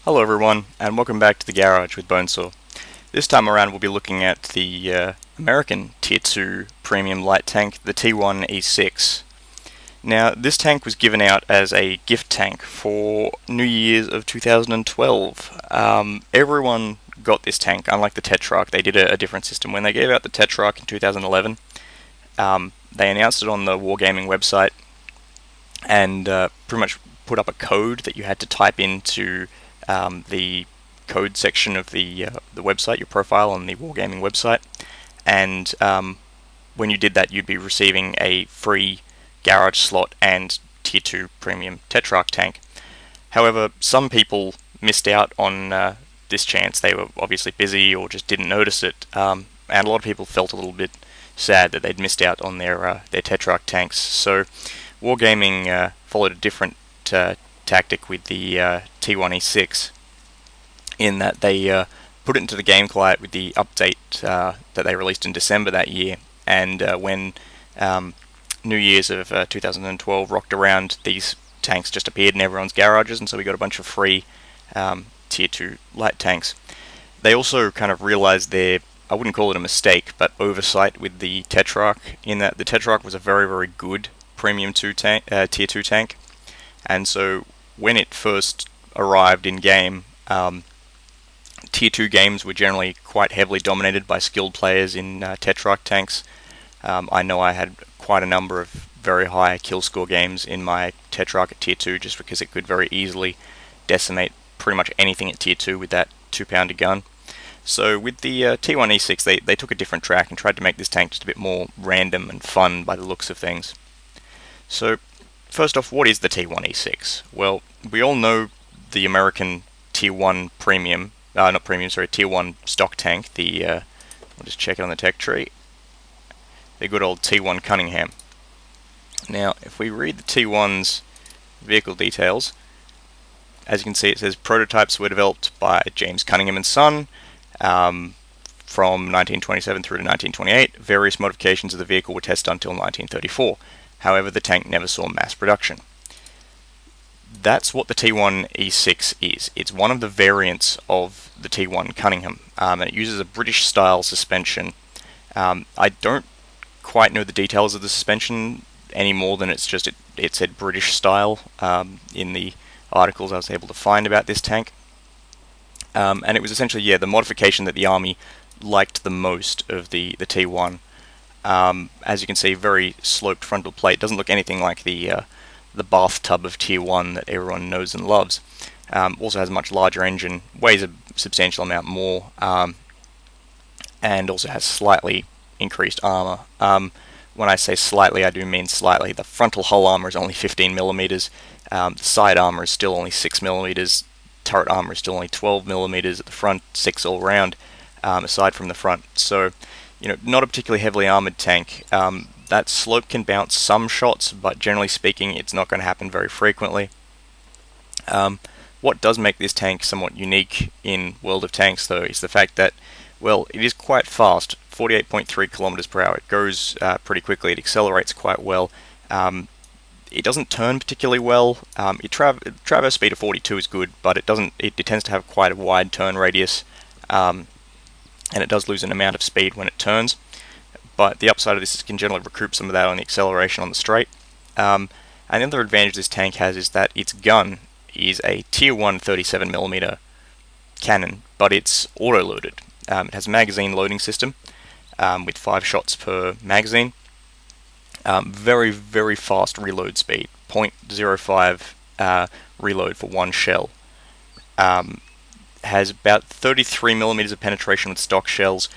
Hello everyone, and welcome back to the garage with Bonesaw. This time around we'll be looking at the American Tier 2 premium light tank, the T1E6. Now, this tank was given out as a gift tank for New Year's of 2012. Everyone got this tank, unlike the Tetrarch. They did a different system. When they gave out the Tetrarch in 2011, they announced it on the Wargaming website and pretty much put up a code that you had to type into the code section of the website, your profile on the Wargaming website, and when you did that, you'd be receiving a free garage slot and Tier 2 premium Tetrarch tank. However, some people missed out on this chance. They were obviously busy or just didn't notice it, and a lot of people felt a little bit sad that they'd missed out on their Tetrarch tanks. So Wargaming followed a different tactic with the T1E6 in that they put it into the game client with the update that they released in December that year, and when New Year's of 2012 rocked around, these tanks just appeared in everyone's garages, and so we got a bunch of free Tier 2 light tanks. They also kind of realized their, I wouldn't call it a mistake, but oversight with the Tetrarch, in that the Tetrarch was a very, very good premium Tier 2 tank, and so when it first arrived in game, Tier 2 games were generally quite heavily dominated by skilled players in Tetrarch tanks. I know I had quite a number of very high kill score games in my Tetrarch at Tier 2 just because it could very easily decimate pretty much anything at Tier 2 with that 2-pounder gun. So with the T1E6, they took a different track and tried to make this tank just a bit more random and fun by the looks of things. So first off, what is the T1E6? Well, we all know the American Tier 1 premium, Tier 1 stock tank, I'll just check it on the tech tree, the good old T1 Cunningham. Now, if we read the T1's vehicle details, as you can see, it says prototypes were developed by James Cunningham and Son from 1927 through to 1928. Various modifications of the vehicle were tested until 1934. However, the tank never saw mass production. That's what the T1E6 is. It's one of the variants of the T1 Cunningham, and it uses a British-style suspension. I don't quite know the details of the suspension any more than it said British style in the articles I was able to find about this tank. And it was essentially, the modification that the Army liked the most of the T1. As you can see, very sloped frontal plate. Doesn't look anything like the bathtub of Tier 1 that everyone knows and loves. Also has a much larger engine, weighs a substantial amount more, and also has slightly increased armour. When I say slightly, I do mean slightly. The frontal hull armour is only 15mm, the side armour is still only 6mm, turret armour is still only 12mm at the front, 6 all round, aside from the front. So, not a particularly heavily armoured tank. That slope can bounce some shots, but generally speaking, it's not going to happen very frequently. What does make this tank somewhat unique in World of Tanks, though, is the fact that, well, it is quite fast, 48.3 kilometers per hour. It goes pretty quickly. It accelerates quite well. It doesn't turn particularly well. Traverse speed of 42 is good, but it tends to have quite a wide turn radius, and it does lose an amount of speed when it turns. But the upside of this is it can generally recoup some of that on the acceleration on the straight. And the other advantage this tank has is that its gun is a Tier 1 37mm cannon, but it's auto-loaded. It has a magazine loading system with 5 shots per magazine. Very, very fast reload speed, 0.05 reload for one shell. Has about 33mm of penetration with stock shells.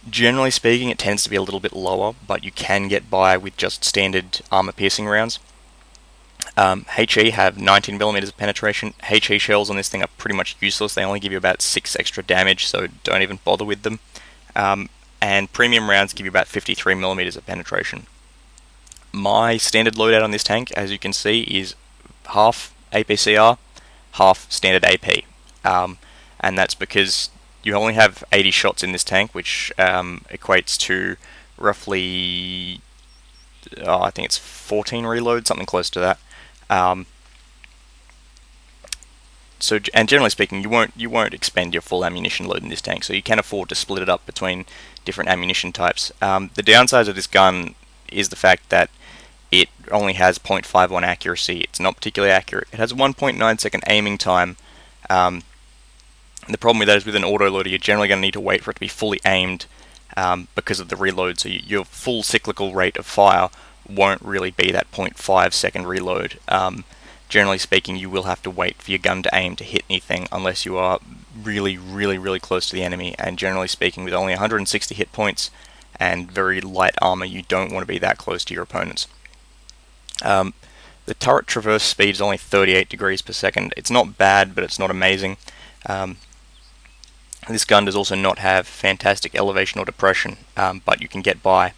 Generally speaking, it tends to be a little bit lower, but you can get by with just standard armor-piercing rounds. HE have 19mm of penetration. HE shells on this thing are pretty much useless. They only give you about 6 extra damage, so don't even bother with them. And premium rounds give you about 53mm of penetration. My standard loadout on this tank, as you can see, is half APCR, half standard AP. And that's because you only have 80 shots in this tank, which equates to roughly, I think it's 14 reloads, something close to that. And generally speaking, you won't expend your full ammunition load in this tank, so you can afford to split it up between different ammunition types. The downsides of this gun is the fact that it only has 0.51 accuracy. It's not particularly accurate. It has a 1.9 second aiming time. The problem with that is with an autoloader, you're generally going to need to wait for it to be fully aimed because of the reload. So your full cyclical rate of fire won't really be that 0.5 second reload. Generally speaking, you will have to wait for your gun to aim to hit anything unless you are really, really, really close to the enemy. And generally speaking, with only 160 hit points and very light armor, you don't want to be that close to your opponents. The turret traverse speed is only 38 degrees per second. It's not bad, but it's not amazing. This gun does also not have fantastic elevation or depression, but you can get by.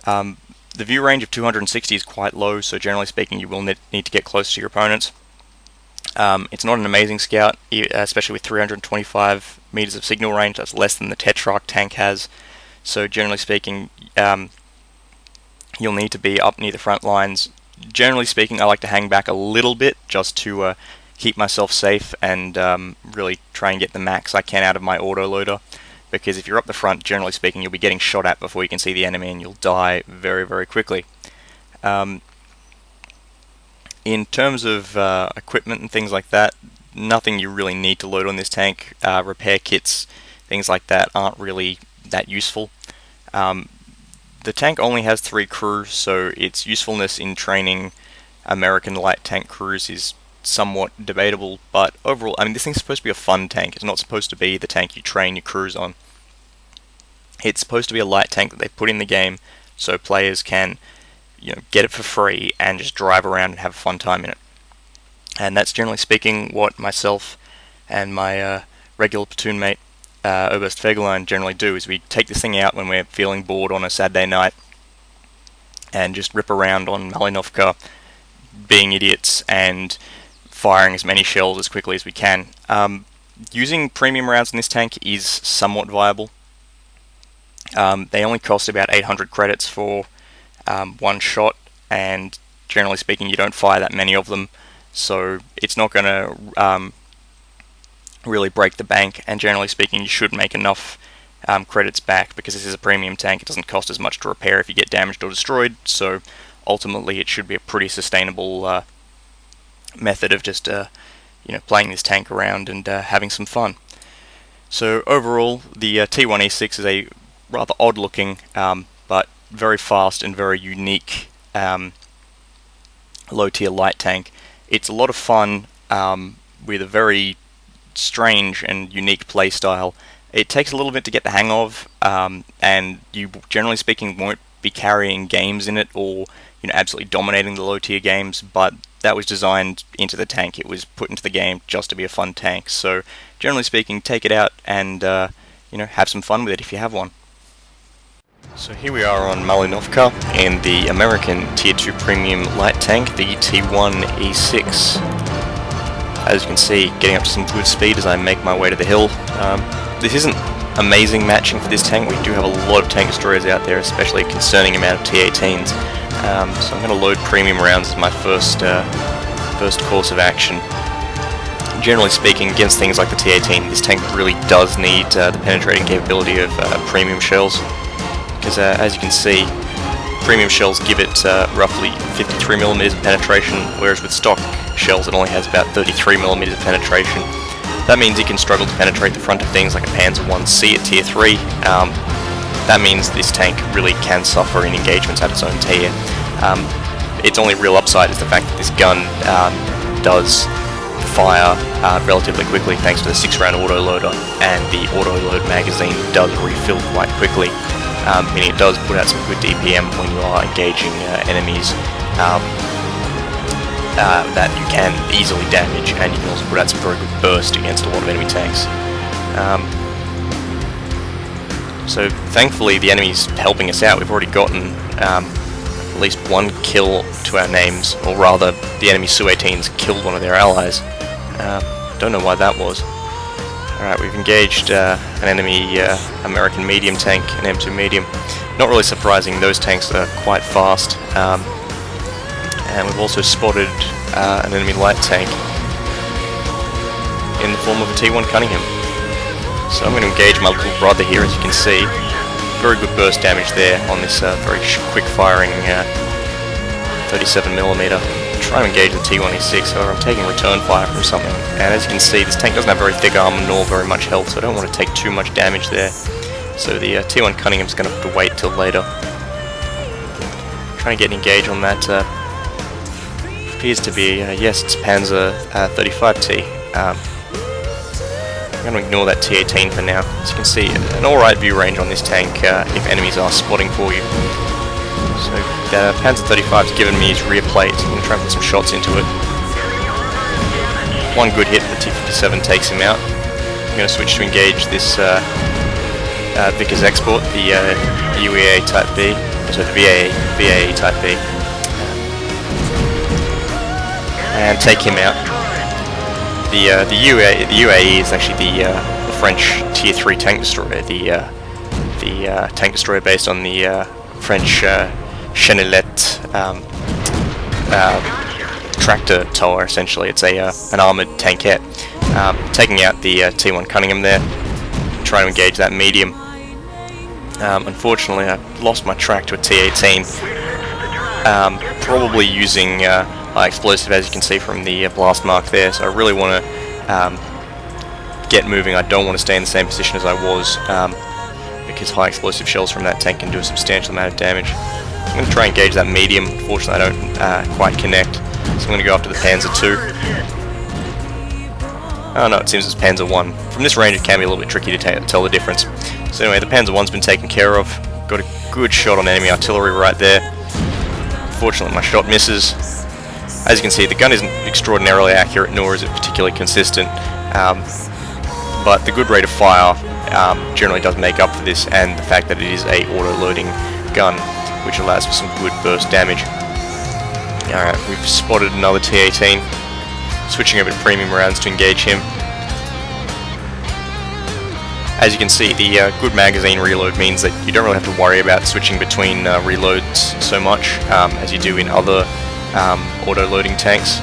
The view range of 260 is quite low, so generally speaking you will need to get close to your opponents. It's not an amazing scout, especially with 325 meters of signal range. That's less than the Tetrarch tank has. So generally speaking, you'll need to be up near the front lines. Generally speaking, I like to hang back a little bit just to keep myself safe and really try and get the max I can out of my autoloader. Because if you're up the front, generally speaking, you'll be getting shot at before you can see the enemy, and you'll die very, very quickly. In terms of equipment and things like that, nothing you really need to load on this tank. Repair kits, things like that, aren't really that useful. The tank only has 3 crews, so its usefulness in training American light tank crews is somewhat debatable, but overall, I mean, this thing's supposed to be a fun tank. It's not supposed to be the tank you train your crews on. It's supposed to be a light tank that they put in the game so players can, get it for free and just drive around and have a fun time in it. And that's generally speaking what myself and my regular platoon mate, Oberst Fegelein, generally do, is we take this thing out when we're feeling bored on a Saturday night and just rip around on Malinovka, being idiots and firing as many shells as quickly as we can. Using premium rounds in this tank is somewhat viable. They only cost about 800 credits for one shot, and generally speaking you don't fire that many of them, so it's not going to really break the bank, and generally speaking you should make enough credits back, because this is a premium tank. It doesn't cost as much to repair if you get damaged or destroyed, so ultimately it should be a pretty sustainable method of just playing this tank around and having some fun. So overall, the T1E6 is a rather odd looking but very fast and very unique low tier light tank. It's a lot of fun with a very strange and unique playstyle. It takes a little bit to get the hang of, and you generally speaking won't be carrying games in it or absolutely dominating the low tier games, but that was designed into the tank. It was put into the game just to be a fun tank. So generally speaking, take it out and have some fun with it if you have one. So here we are on Malinovka in the American Tier 2 Premium Light Tank, the T1E6. As you can see, getting up to some good speed as I make my way to the hill. This isn't amazing matching for this tank. We do have a lot of tank destroyers out there, especially a concerning amount of T18s. So I'm going to load premium rounds as my first course of action. Generally speaking, against things like the T18, this tank really does need the penetrating capability of premium shells, because as you can see, premium shells give it roughly 53mm of penetration, whereas with stock shells it only has about 33mm of penetration. That means it can struggle to penetrate the front of things like a Panzer 1C at Tier 3. That means this tank really can suffer in engagements at its own tier. Its only real upside is the fact that this gun does fire relatively quickly thanks to the 6-round autoloader, and the autoload magazine does refill quite quickly, meaning it does put out some good DPM when you are engaging enemies that you can easily damage, and you can also put out some very good burst against a lot of enemy tanks. So thankfully the enemy's helping us out. We've already gotten at least one kill to our names, or rather the enemy Su-18s killed one of their allies. Don't know why that was. Alright, we've engaged an enemy American medium tank, an M2 medium. Not really surprising, those tanks are quite fast. And we've also spotted an enemy light tank. in the form of a T1 Cunningham. So I'm going to engage my little brother here, as you can see. Very good burst damage there on this very quick firing 37mm. Try to engage the T1E6, however I'm taking return fire from something, and as you can see this tank doesn't have very thick armor nor very much health, so I don't want to take too much damage there. So the T1 Cunningham's going to have to wait till later. Trying to get an engage on that. Appears to be, yes, it's Panzer 35T. I'm going to ignore that T18 for now. As you can see, an alright view range on this tank if enemies are spotting for you. So the Panzer 35's given me his rear plate. I'm going to try and put some shots into it. One good hit, the T57 takes him out. I'm going to switch to engage this Vickers Export, the UEA Type B, so the VAE Type B, and take him out. The UAE is actually the French Tier 3 tank destroyer, the tank destroyer based on the French Chenilette tractor tower. Essentially, it's an armoured tankette. Taking out the T1 Cunningham there, trying to engage that medium. Unfortunately, I lost my track to a T18. Probably using high explosive, as you can see from the blast mark there. So I really want to get moving. I don't want to stay in the same position as I was, because high explosive shells from that tank can do a substantial amount of damage. I'm going to try and engage that medium. Unfortunately, I don't quite connect, so I'm going to go after the Panzer II. Oh no, it seems it's Panzer 1. From this range it can be a little bit tricky to tell the difference. So anyway, the Panzer 1's been taken care of. Got a good shot on enemy artillery right there. Unfortunately my shot misses. As you can see, the gun isn't extraordinarily accurate, nor is it particularly consistent. But the good rate of fire generally does make up for this, and the fact that it is a auto-loading gun, which allows for some good burst damage. Alright, we've spotted another T18. Switching over to premium rounds to engage him. As you can see, the good magazine reload means that you don't really have to worry about switching between reloads so much as you do in other auto-loading tanks.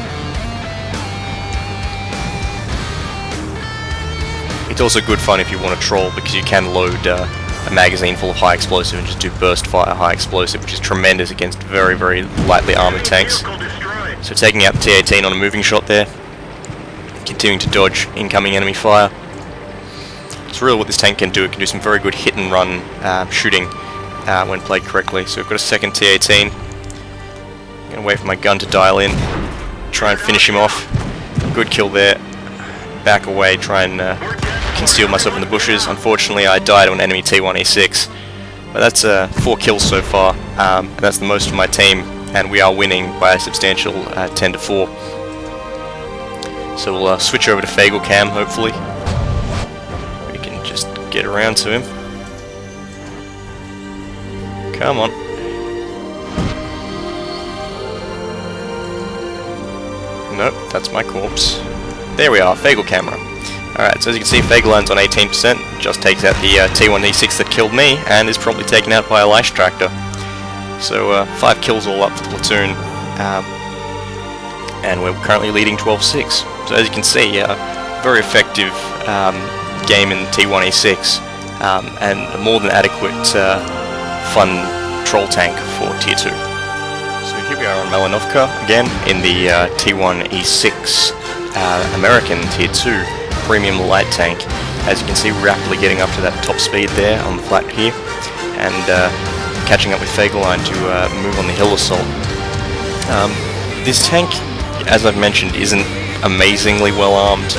It's also good fun if you want to troll, because you can load a magazine full of high explosive and just do burst fire high explosive, which is tremendous against very, very lightly armoured tanks. So taking out the T18 on a moving shot there, continuing to dodge incoming enemy fire. It's really what this tank can do. It can do some very good hit and run shooting when played correctly. So we've got a second T18. I'm going to wait for my gun to dial in, try and finish him off. Good kill there. Back away, try and conceal myself in the bushes. Unfortunately I died to an enemy T1E6. But that's 4 kills so far. That's the most of my team, and we are winning by a substantial 10-4. So we'll switch over to Fagel Cam, hopefully. We can just get around to him. Come on. Nope, that's my corpse. There we are, Fagel camera. Alright, so as you can see, Fagel lands on 18%, just takes out the T1E6 that killed me, and is probably taken out by a Leish tractor. So 5 kills all up for the platoon, and we're currently leading 12-6. So as you can see, very effective game in T1E6, and a more than adequate fun troll tank for Tier 2. So here we are on Malinovka, again in the T1E6 American Tier 2 premium light tank. As you can see, rapidly getting up to that top speed there on the flat here, and catching up with Fagerline to move on the hill assault. This tank, as I've mentioned, isn't amazingly well armed,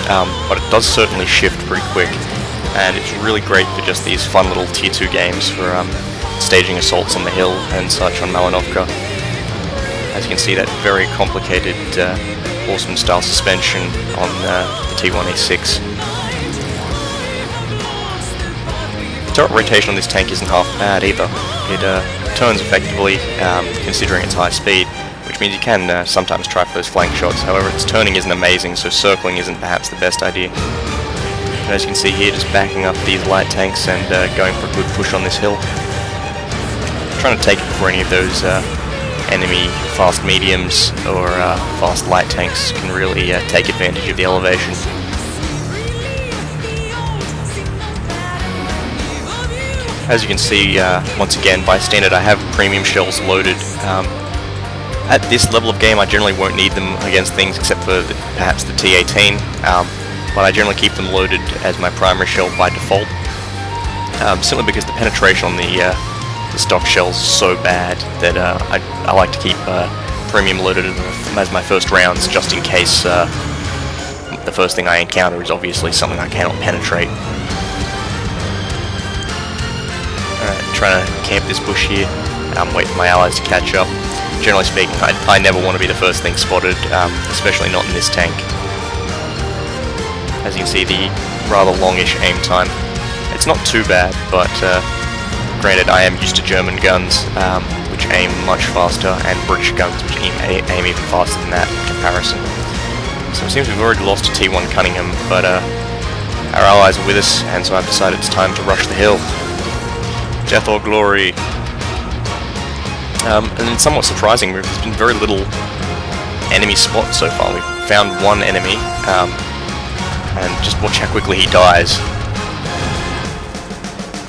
but it does certainly shift pretty quick, and it's really great for just these fun little Tier 2 games for staging assaults on the hill and such on Malinovka. As you can see, that very complicated horseman style suspension on the T1E6. The turret rotation on this tank isn't half bad either. It turns effectively, considering its high speed, which means you can sometimes try for those flank shots. However, its turning isn't amazing, so circling isn't perhaps the best idea. And as you can see here, just backing up these light tanks and going for a good push on this hill. Trying to take it before any of those enemy fast mediums or fast light tanks can really take advantage of the elevation. As you can see, once again, by standard I have premium shells loaded. At this level of game I generally won't need them against things except for perhaps the T18, but I generally keep them loaded as my primary shell by default, simply because the penetration on the stock shells is so bad that I like to keep premium loaded as my first rounds, just in case the first thing I encounter is obviously something I cannot penetrate. Alright, trying to camp this bush here, wait for my allies to catch up. Generally speaking, I never want to be the first thing spotted, especially not in this tank. As you can see, the rather longish aim time. It's not too bad, but granted I am used to German guns, which aim much faster, and British guns which aim even faster than that in comparison. So it seems we've already lost to T1 Cunningham, but our allies are with us, and so I've decided it's time to rush the hill. Death or glory. And it's somewhat surprising, there's been very little enemy spot so far. We've found one enemy, and just watch how quickly he dies.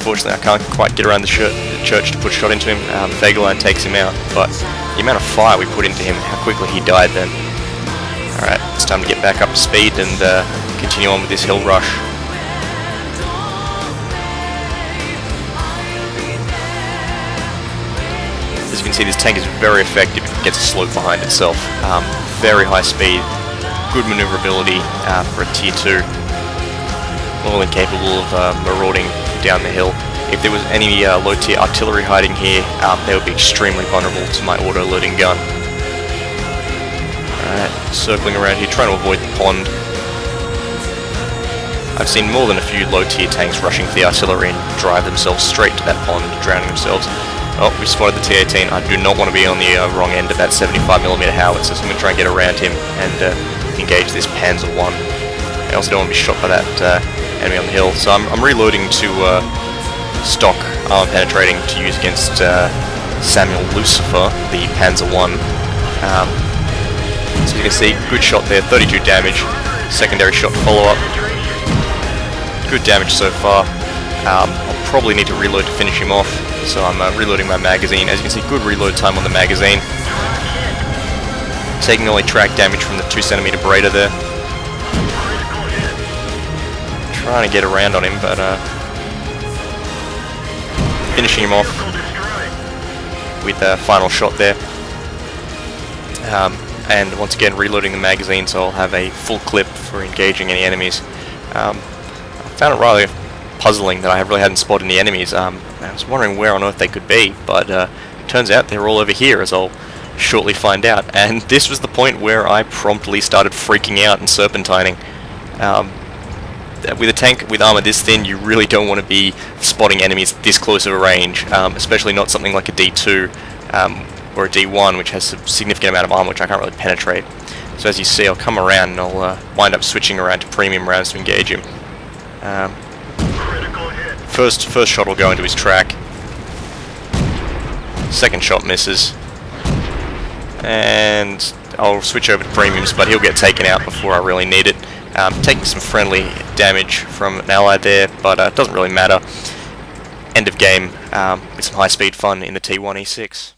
Unfortunately I can't quite get around the church to put a shot into him. Fagerline takes him out, but the amount of fire we put into him, how quickly he died then. Alright, it's time to get back up to speed and continue on with this hill rush. As you can see, this tank is very effective if it gets a slope behind itself. Very high speed, good maneuverability for a tier 2. More than capable of marauding down the hill. If there was any low tier artillery hiding here, they would be extremely vulnerable to my auto-loading gun. Alright, circling around here, trying to avoid the pond. I've seen more than a few low tier tanks rushing for the artillery and drive themselves straight to that pond, drowning themselves. Oh, we spotted the T18. I do not want to be on the wrong end of that 75mm howitzer, so I'm going to try and get around him and engage this Panzer I. I also don't want to be shot by that enemy on the hill, so I'm reloading to stock armor penetrating to use against Samuel Lucifer, the Panzer I. So you can see, good shot there, 32 damage, secondary shot follow-up. Good damage so far. I'll probably need to reload to finish him off, so I'm reloading my magazine. As you can see, good reload time on the magazine. Taking only track damage from the 2cm Beretta there. Trying to get around on him, but finishing him off with a final shot there. And once again reloading the magazine, so I'll have a full clip for engaging any enemies. I found it rather puzzling that I really hadn't spotted any enemies. I was wondering where on earth they could be, but turns out they're all over here, as I'll shortly find out. And this was the point where I promptly started freaking out and serpentining. With a tank with armor this thin, you really don't want to be spotting enemies this close of a range, especially not something like a D2 or a D1, which has a significant amount of armor which I can't really penetrate. So as you see, I'll come around and I'll wind up switching around to premium rounds to engage him. First shot will go into his track. Second shot misses. And I'll switch over to premiums, but he'll get taken out before I really need it. Taking some friendly damage from an ally there, but it doesn't really matter. End of game with some high speed fun in the T1E6.